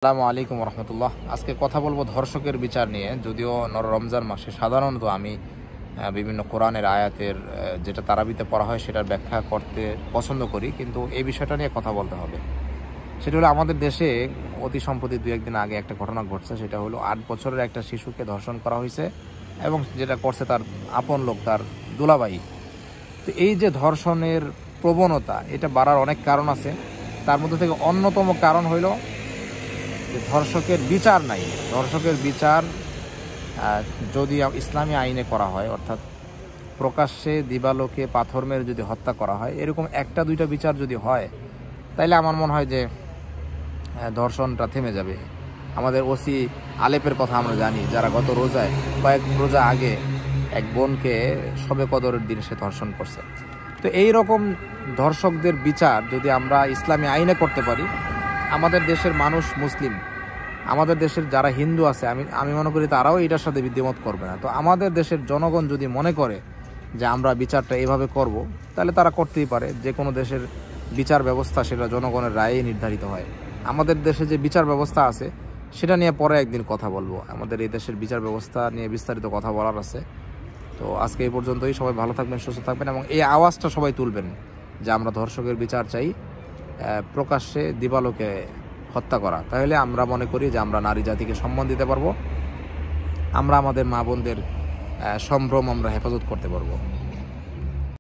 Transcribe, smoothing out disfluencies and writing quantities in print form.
আসসালামু আলাইকুম রহমতুল্লাহ। আজকে কথা বলবো ধর্ষকের বিচার নিয়ে। যদিও রমজান মাসে সাধারণত আমি বিভিন্ন কোরআনের আয়াতের যেটা তারাবিতে পড়া হয় সেটার ব্যাখ্যা করতে পছন্দ করি, কিন্তু এই বিষয়টা নিয়ে কথা বলতে হবে। সেটা হলো, আমাদের দেশে অতি সম্প্রতি 2-1 দিন আগে একটা ঘটনা ঘটছে। সেটা হলো 8 বছরের একটা শিশুকে ধর্ষণ করা হয়েছে এবং যেটা করছে তার আপন লোক, তার দুলাভাই। তো এই যে ধর্ষণের প্রবণতা, এটা বাড়ার অনেক কারণ আছে। তার মধ্যে থেকে অন্যতম কারণ হইল যে ধর্ষকের বিচার নাই। ধর্ষকের বিচার যদি ইসলামী আইনে করা হয়, অর্থাৎ প্রকাশ্যে দিবালোকে পাথর মেরে যদি হত্যা করা হয়, এরকম 1-2টা বিচার যদি হয়, তাইলে আমার মনে হয় যে ধর্ষণটা থেমে যাবে। আমাদের ওসি আলেপের কথা আমরা জানি, যারা গত রোজায় কয়েক রোজা আগে এক বোনকে শবে কদরের দিন সে ধর্ষণ করছে। তো এই রকম ধর্ষকদের বিচার যদি আমরা ইসলামী আইনে করতে পারি, আমাদের দেশের মানুষ মুসলিম, আমাদের দেশের যারা হিন্দু আছে, আমি মনে করি তারাও এটার সাথে দ্বিমত করবে না। তো আমাদের দেশের জনগণ যদি মনে করে যে আমরা বিচারটা এভাবে করব, তাহলে তারা করতেই পারে। যে কোনো দেশের বিচার ব্যবস্থা সেটা জনগণের রায়েই নির্ধারিত হয়। আমাদের দেশে যে বিচার ব্যবস্থা আছে সেটা নিয়ে পরে একদিন কথা বলবো। আমাদের এই দেশের বিচার ব্যবস্থা নিয়ে বিস্তারিত কথা বলার আছে। তো আজকে এই পর্যন্তই। সবাই ভালো থাকবেন, সুস্থ থাকবেন এবং এই আওয়াজটা সবাই তুলবেন যে আমরা ধর্ষকের বিচার চাই, প্রকাশ্যে দিবালোকে হত্যা করা। তাহলে আমরা মনে করি যে আমরা নারী জাতিকে সম্মান দিতে পারবো, আমরা আমাদের মা বোনদের সম্ভ্রম আমরা হেফাজত করতে পারবো।